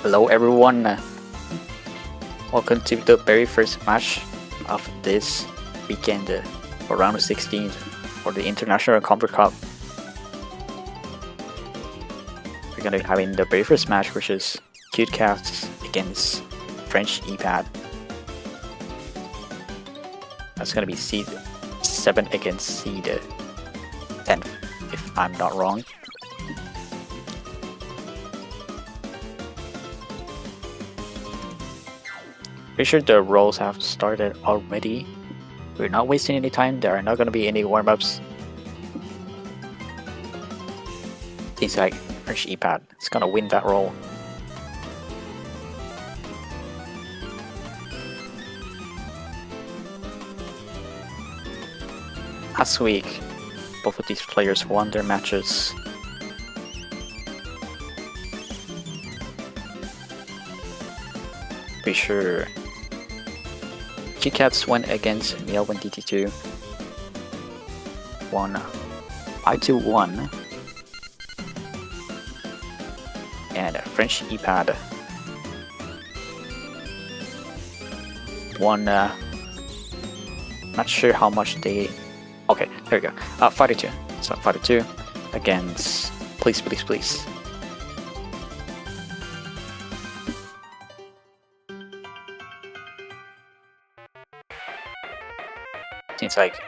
Hello everyone, welcome to the very first match of this weekend for round of 16 for the International Comfort Cup. We're gonna be having the very first match, which is Cute Cats against French ehpad. That's gonna be seed 7 against seed 10, if I'm not wrong. Pretty sure the roles have started already. We're not wasting any time. There are not going to be any warm-ups. Seems like French ehpad is going to win that role. Last week, both of these players won their matches. Pretty sure Cute Cats went against Melbourne DT2, won 5-1, and French ehpad won. Not sure how much they. Okay, there we go. 5-2. So 5-2 against. Please. Seems like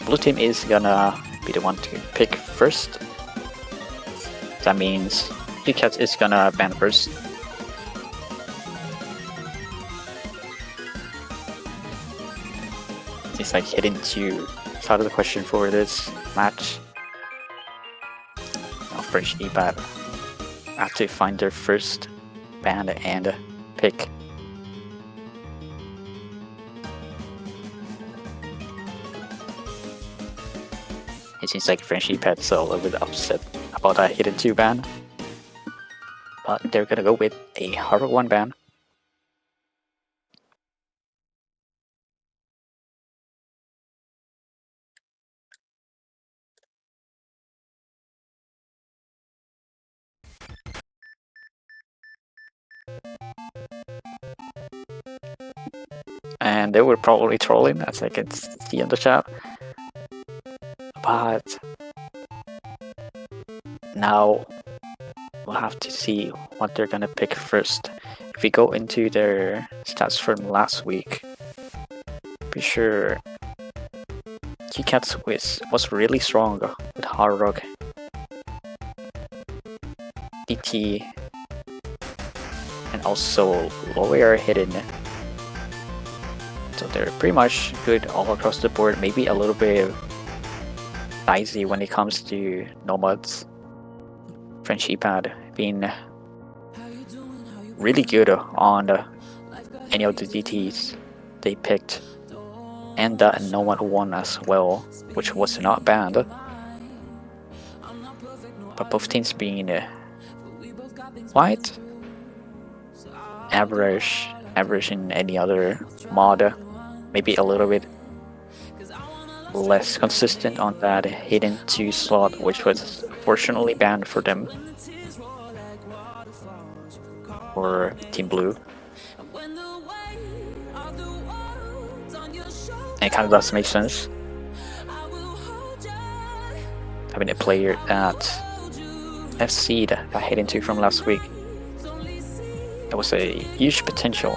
blue team is gonna be the one to pick first. That means Cute Cats is gonna ban first. Seems like hitting to out of the question for this match. Now French ehpad have to find their first ban and pick. It seems like French ehpad is a little bit upset about that hidden 2 ban, but they're gonna go with a hard rock 1 ban. And they were probably trolling, as I can see in the chat. But now we'll have to see what they're gonna pick first. If we go into their stats from last week, be sure Cute Cats was really strong with hard rock, DT, and also lower hidden. So they're pretty much good all across the board, maybe a little bit dicey when it comes to nomads. French ehpad being really good on any of the DTs they picked, and that nomad won as well, which was not banned. But both teams being quite average in any other mod, maybe a little bit less consistent on that hidden 2 slot, which was fortunately banned for them, for Team Blue. And it kind of does make sense, having a player that FC that got hidden 2 from last week. That was a huge potential.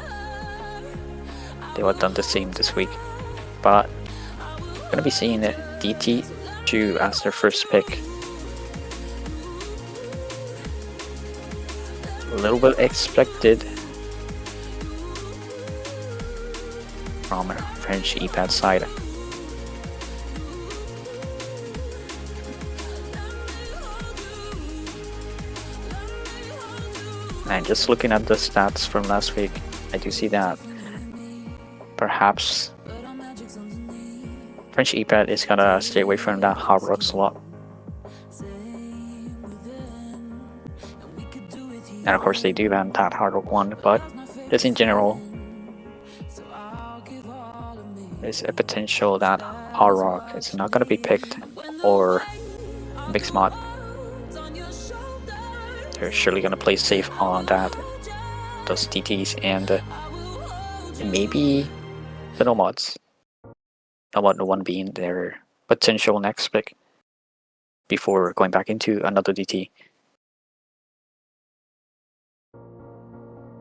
They would have done the same this week, but gonna be seeing DT2 as their first pick. A little bit expected from French ehpad side. And just looking at the stats from last week, I do see that perhaps French ehpad is gonna stay away from that hard rock slot. And of course they do ban that hard rock 1, but just in general, there's a potential that hard rock is not gonna be picked or mixed mod. They're surely gonna play safe on that, those DTs, and maybe the Nomads. Nomad one being their potential next pick before going back into another DT.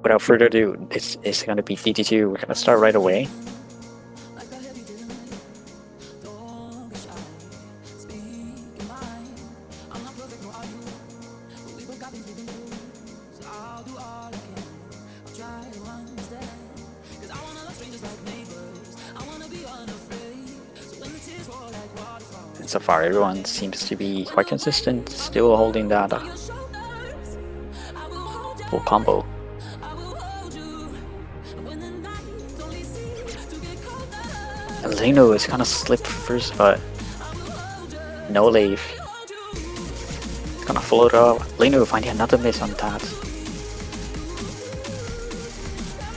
Without further ado, it's gonna be DT2. We're gonna start right away. And so far, everyone seems to be quite consistent, still holding that full combo. And Leno is kind of slipped first, but no leave. It's gonna float up. Leno finding another miss on that.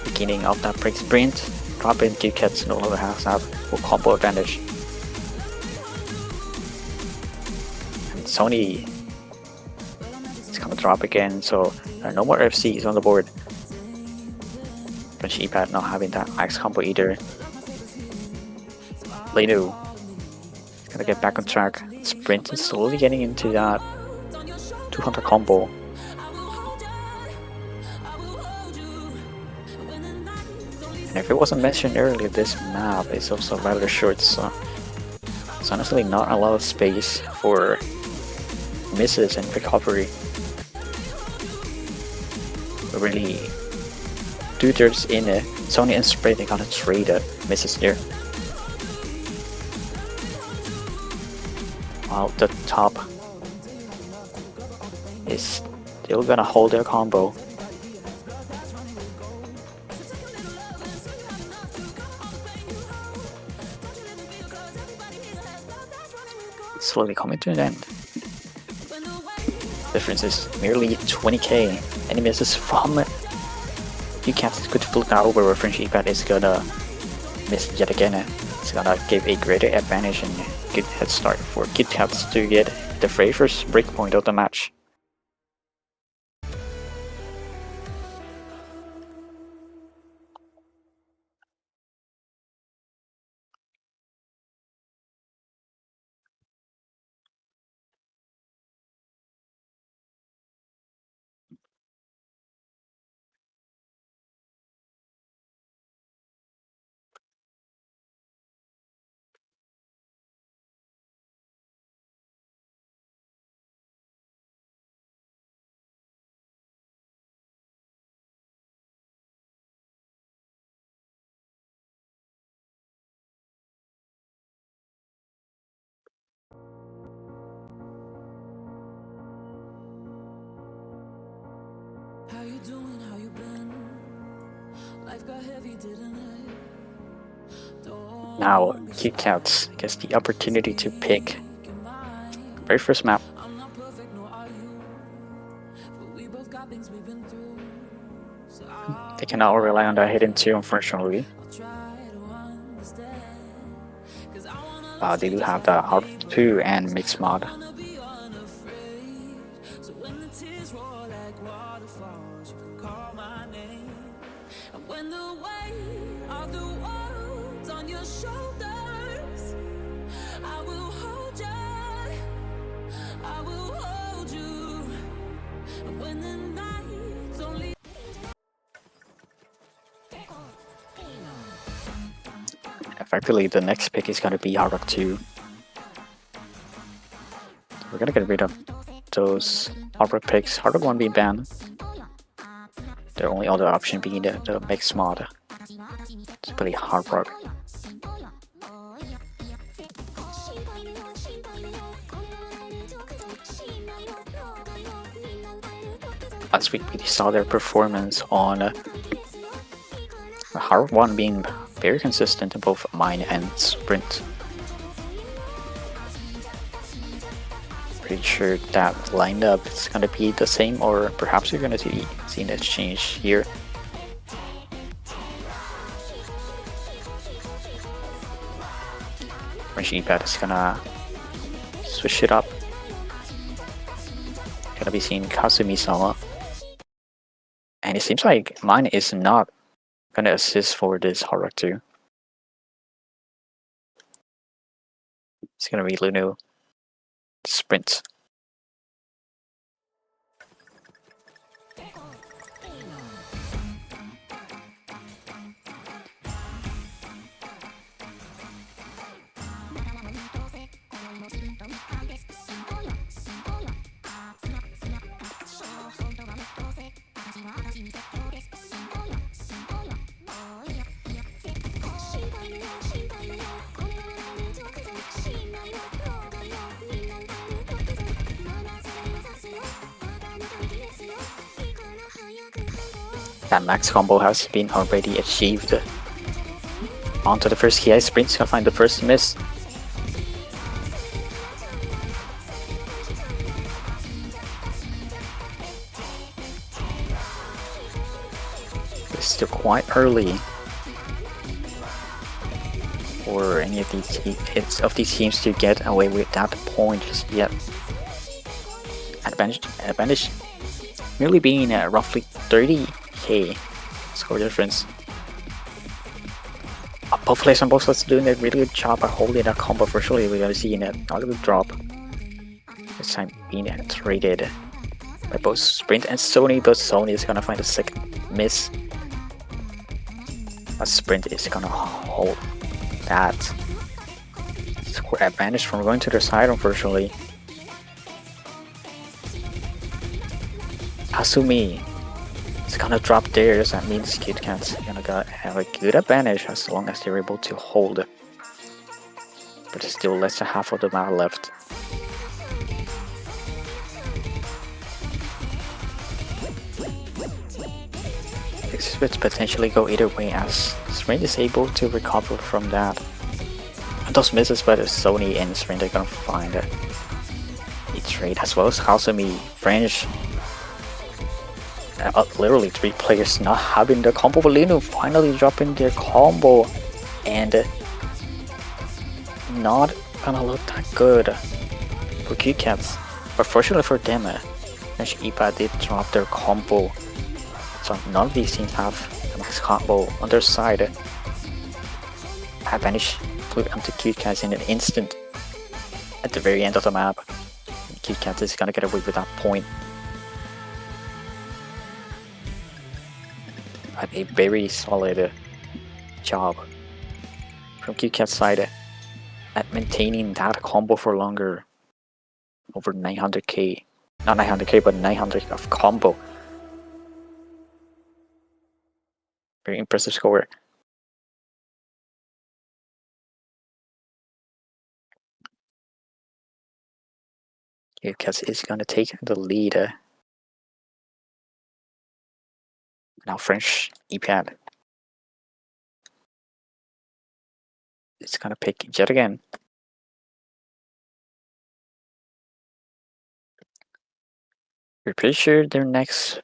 Beginning of that break sprint. Drop in, KitKats no longer has that full combo advantage. And Sony is gonna drop again, so there are no more FCs on the board. French ehpad not having that max combo either. Leno is gonna get back on track. Sprint is slowly getting into that 200 combo. And if it wasn't mentioned earlier, this map is also rather short, so it's honestly not a lot of space for misses and recovery. But really, 2/3 in it, Sony and Sprint, they gotta trade misses there. While the top is still gonna hold their combo. Slowly coming to an end. Difference is merely 20k. Any misses from KitKats could flip that over where French ehpad is gonna miss yet again. It's gonna give a greater advantage and good head start for KitKats to get the very first breakpoint of the match. How you doing? How you been? Life got heavy, didn't it? Now KitKats gets the opportunity to pick very first map. I'm not perfect, nor are you. But we both got things we've been through. So They cannot rely on that hidden 2, unfortunately. I'll try to understand. 'Cause I wanna They do have the Hard 2 and mixed mod. be unafraid. So when the tears roll like waterfalls, you can call my name. And when the weight of the world's on your shoulders, I will hold you. I will hold you. And when the night's only Effectively, the next pick is gonna be Hard Rock 2. We're gonna get rid of those Hard Rock picks. Hard Rock 1 being banned. The only other option being the mixed mod. It's pretty Hard Rock. Last week we saw their performance on Hard Rock 1 being very consistent in both mine and sprint. Pretty sure that lineup is gonna be the same, or perhaps you're gonna see a change here. French ehpad is gonna switch it up. gonna be seeing Kazumi-sama. And it seems like mine is not gonna assist for this Haruto. It's gonna be Luno Sprint. That max combo has been already achieved. Onto the first Ki sprint, gonna find the first miss. It's still quite early for any of these teams to get away with that point just yet. Advantage merely being roughly 30k score difference. Both players on both sides doing a really good job at holding that combo. For surely we're gonna see another good drop. This time being traded by both Sprint and Sony, but Sony is gonna find a second miss. A Sprint is gonna hold that score advantage from going to their side, unfortunately. Hasumi is gonna drop there, so that means Kit Kat's gonna have a good advantage as long as they're able to hold. But there's still less than half of the map left. This could potentially go either way as Sprint is able to recover from that. And those misses by the Sony and Sprint are gonna find a trade, as well as Hasumi, French. Literally 3 players not having the combo. Luno finally dropping their combo and not gonna look that good for KitKats. But fortunately for them, French ehpad did drop their combo, so none of these teams have a max combo on their side. Advantage flew onto KitKats in an instant at the very end of the map. KitKats is gonna get away with that point. But a very solid job from KitKat's side at maintaining that combo for longer. Over 900k, not 900k, but 900 of combo. Very impressive score. KitKat is gonna take the lead. Now French ehpad. It's gonna pick Jet again. We're pretty sure their next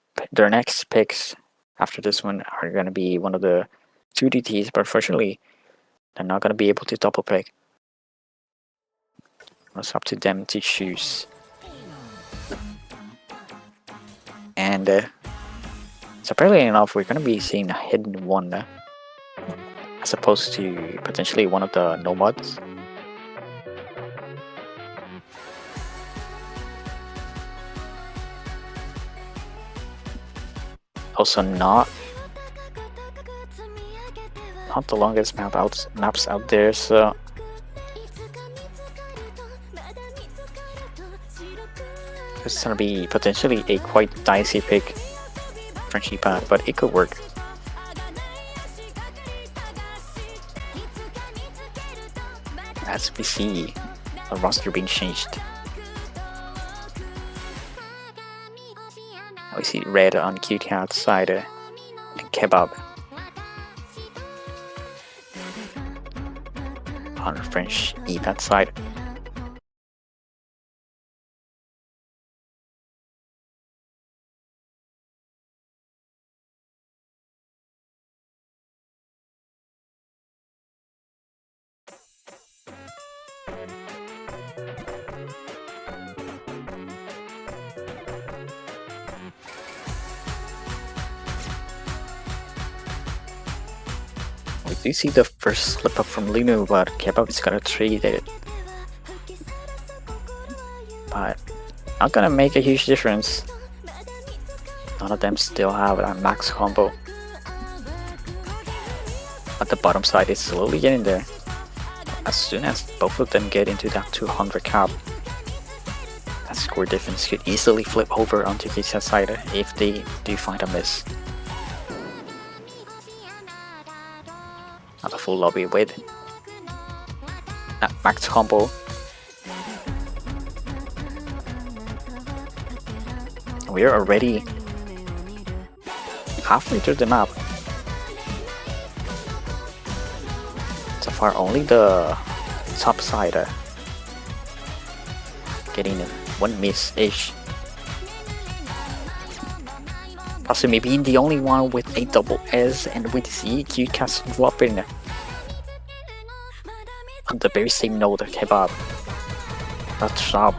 picks after this one are gonna be one of the 2 DTs, but unfortunately they're not gonna be able to double pick. It's up to them to choose. And surprisingly enough, we're gonna be seeing a hidden one as opposed to potentially one of the nomads. Also not the longest maps out there, so it's gonna be potentially a quite dicey pick, French ehpad, but it could work. As we see the roster being changed. We see red on KitKat's side and Kebab on French ehpad side. We do see the first slip up from Linu, but Kebab is gonna trade it. But not gonna make a huge difference. None of them still have a max combo. But the bottom side is slowly getting there. As soon as both of them get into that 200 cap, that score difference could easily flip over onto Kisha's side if they do find a miss. Not a full lobby with that max combo. We are already halfway through the map. So far, only the top side getting one miss-ish. Possibly being the only one with a double S, and with CQ cast dropping on the very same note Kebab. That stop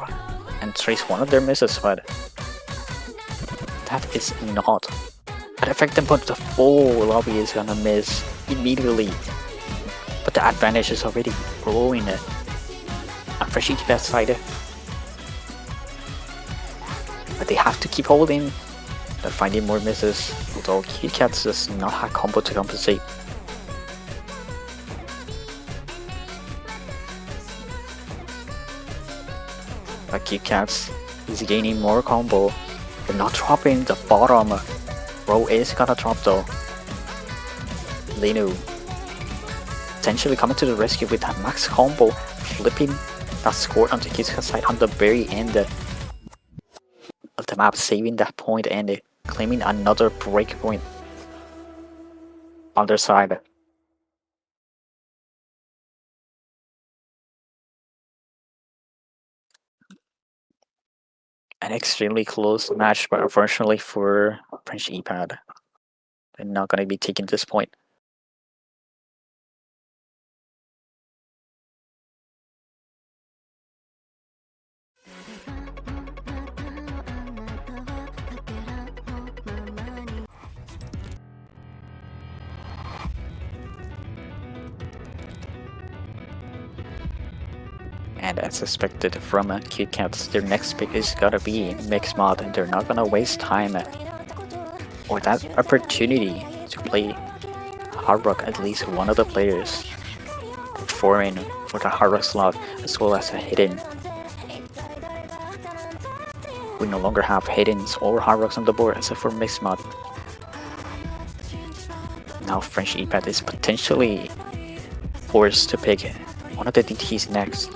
and trace one of their misses, but that is not an effective, but the full lobby is gonna miss immediately. But the advantage is already growing on Fresh ehpad side. But they have to keep holding. They're finding more misses, although KitKat does not have combo to compensate. But KitKat is gaining more combo. They're not dropping. The bottom row is gonna drop though. Linu potentially coming to the rescue with that max combo, flipping that score onto KitKat's side on the very end of the map, saving that point and claiming another breakpoint on their side. An extremely close match, but unfortunately for French ehpad, they're not going to be taking this point. And as expected from KitKat, their next pick is gonna be mixed mod, and they're not gonna waste time or that opportunity to play hard rock at least one of the players performing for the hard rock slot as well as a hidden. We no longer have hiddens or hard rocks on the board except for mixed mod. Now French ehpad is potentially forced to pick one of the DTs next.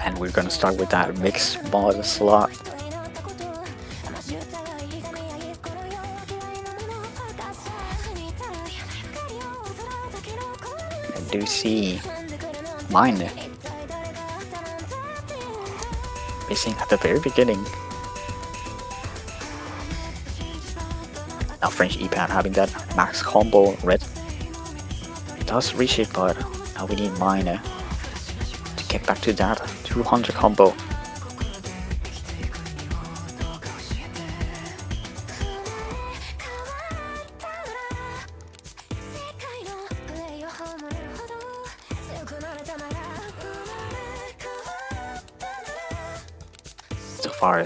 And we're gonna start with that mixed mod slot. I do see mine missing at the very beginning. Now French ehpad having that max combo red. It does reach it, but now we need mine to get back to that 200 combo. far.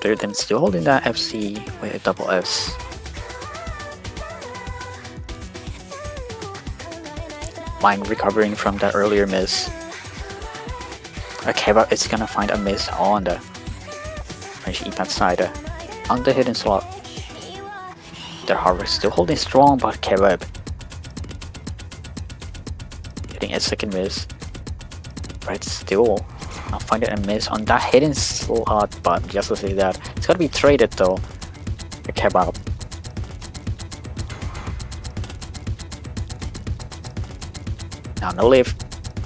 They're then still holding that FC with a double S. Mind recovering from that earlier miss. Okay, but it's gonna find a miss on the French ehpad side on the hidden slot. Their hardware still holding strong, but Kebab getting a second miss. Red still not finding a miss on that hidden slot, but just to say that it's gonna be traded though. The Kebab. Now no live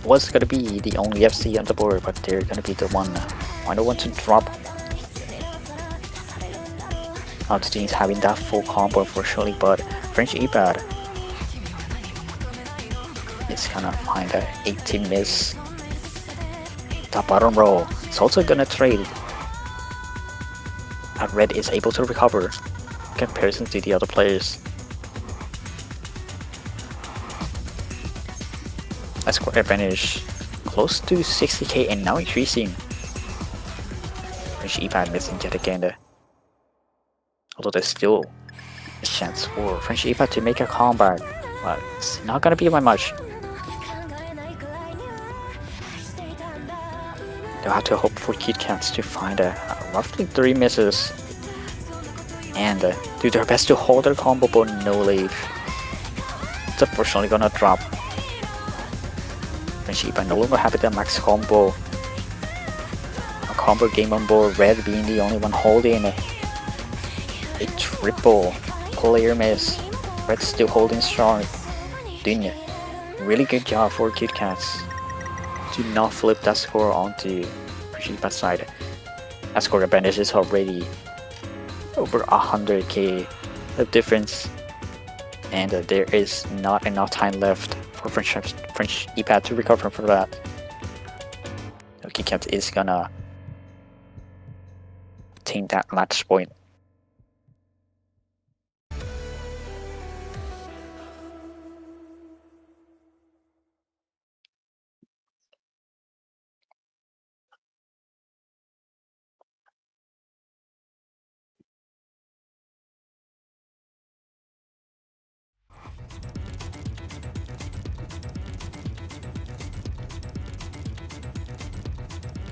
was gonna be the only FC on the board, but they're gonna be the final one to drop. Now the team's having that full combo unfortunately, but French ehpad is gonna find a 18 miss. The bottom row is also gonna trade. And Red is able to recover in comparison to the other players. A score advantage close to 60k and now increasing. French ehpad missing yet again. Although there's still a chance for French ehpad to make a comeback, but it's not gonna be by much. They'll have to hope for KitKats to find roughly 3 misses and do their best to hold their combo, but no leave. It's unfortunately gonna drop. French ehpad no longer having the max combo. A combo game on board, Red being the only one holding a triple player miss. Red still holding strong. Doing a really good job for KitKats to not flip that score onto French ehpad side. That score advantage is already over 100k of difference, and there is not enough time left for French ehpad to recover from that. KitKat is gonna obtain that match point.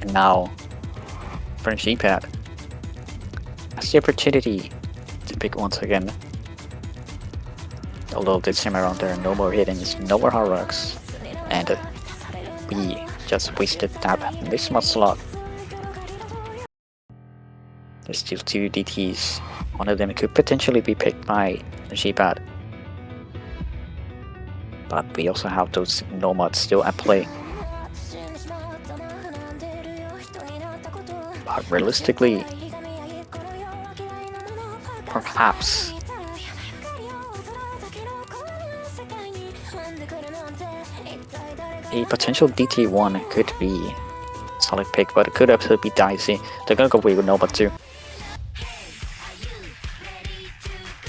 And now, French ehpad has the opportunity to pick once again. Although this time around there are no more hiddens, no more hard rocks, and we just wasted that this much slot. There's still 2 DTs. One of them could potentially be picked by French ehpad. But we also have those nomads still at play. But realistically, perhaps a potential DT1 could be a solid pick, but it could absolutely be dicey. They're gonna go away with Nomad too.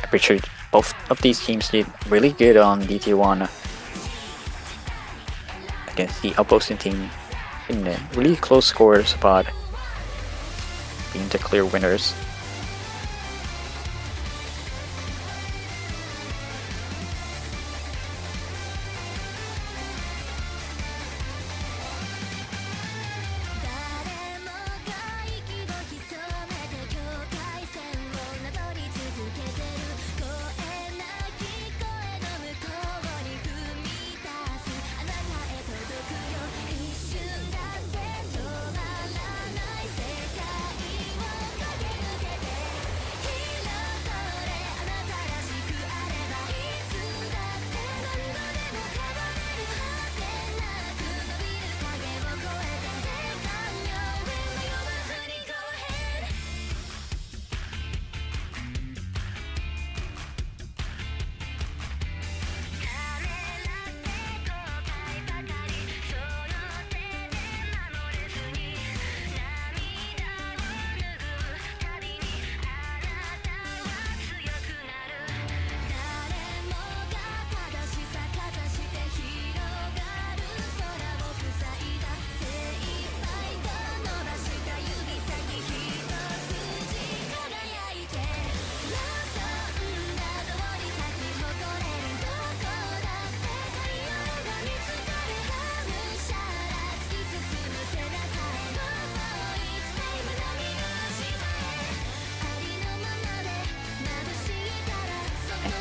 I'm pretty sure both of these teams did really good on DT1 against the opposing team in really close scores, but being the clear winners.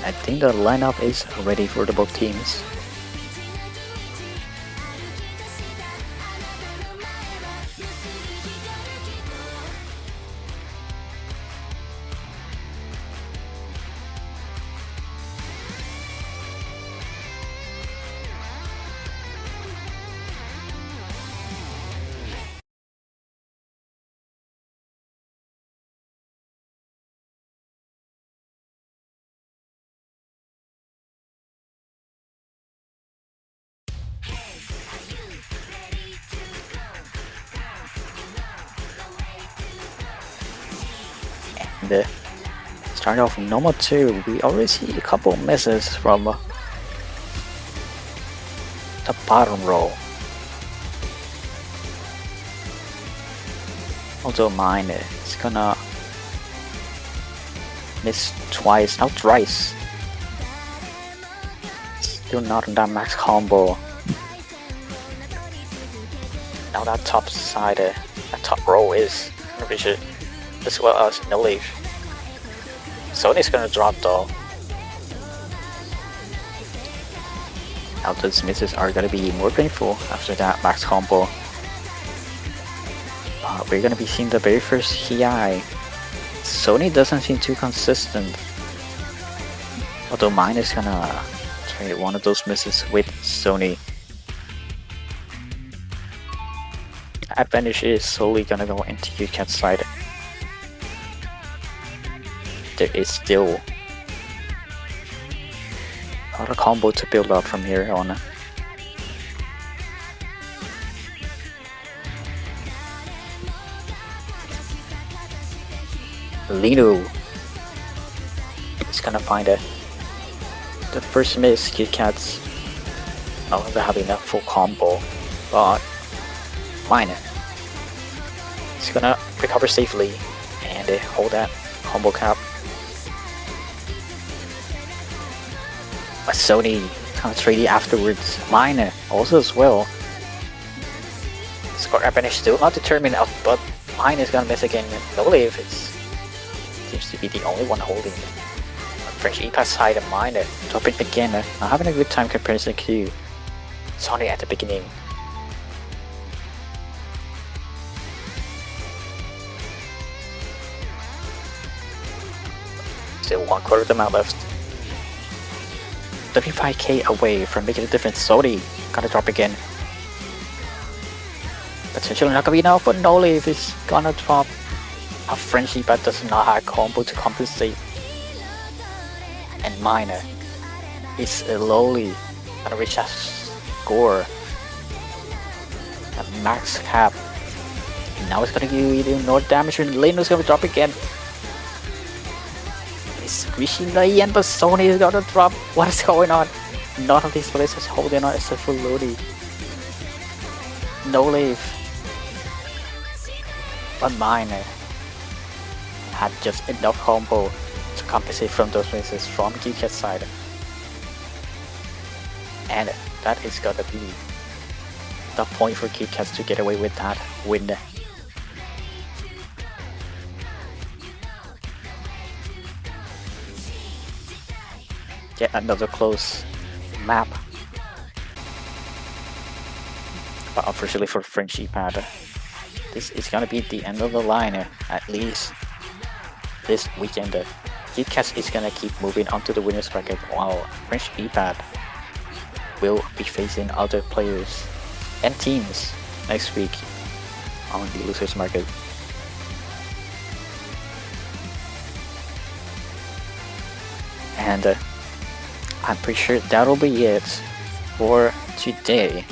I think the lineup is ready for the both teams. And start off normal 2, we already see a couple misses from the bottom row. Although mine is gonna miss twice, now thrice. Still not on that max combo. Now that top side, that top row is rigid, as well as no leaf. Sony's gonna drop though. Now those misses are gonna be more painful after that max combo. We're gonna be seeing the very first HI. Sony doesn't seem too consistent. Although mine is gonna trade one of those misses with Sony. Advantage is slowly gonna go into UCAT's side. There is still a lot of combo to build up from here on. Lino is gonna find the first miss. KitKat's no longer having a full combo, but mine is gonna recover safely and hold that combo cap. But Sony kind of traded afterwards. Mine also as well. Score advantage still not determined, but mine is gonna miss again. No leave. It seems to be the only one holding. French ehpad side of mine dropping again. Not having a good time comparison to Sony at the beginning. Still 1/4 of the map left. 35k away from making a difference. Sony gonna drop again. Potentially not gonna be enough, but no leave is gonna drop. A French ehpad does not have combo to compensate. And Miner is slowly gonna reach that score. A max cap. And now it's gonna do even more damage and Leno's gonna drop again. It's reaching the end, but Sony is gonna drop. What is going on? None of these players is holding on except for Lodi. No leave. But Miner had just enough combo to compensate from those misses from KitKat's side. And that is gonna be the point for KitKat to get away with that win. Yet another close map. But unfortunately for French ehpad, this is gonna be the end of the line, at least this weekend. KitKat is gonna keep moving onto the winners bracket, while French ehpad will be facing other players and teams next week on the losers market. And I'm pretty sure that'll be it for today.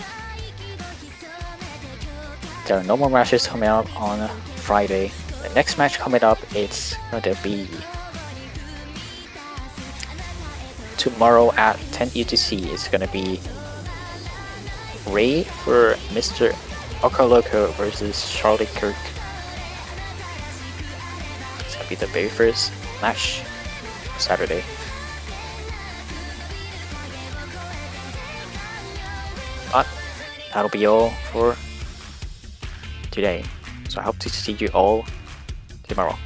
There are no more matches coming out on Friday. The next match coming up, it's gonna be tomorrow at 10 UTC. It's gonna be Ray for Mr. Okaloko versus Charlie Kirk. It's gonna be the very first match Saturday. But that'll be all for today. So I hope to see you all tomorrow.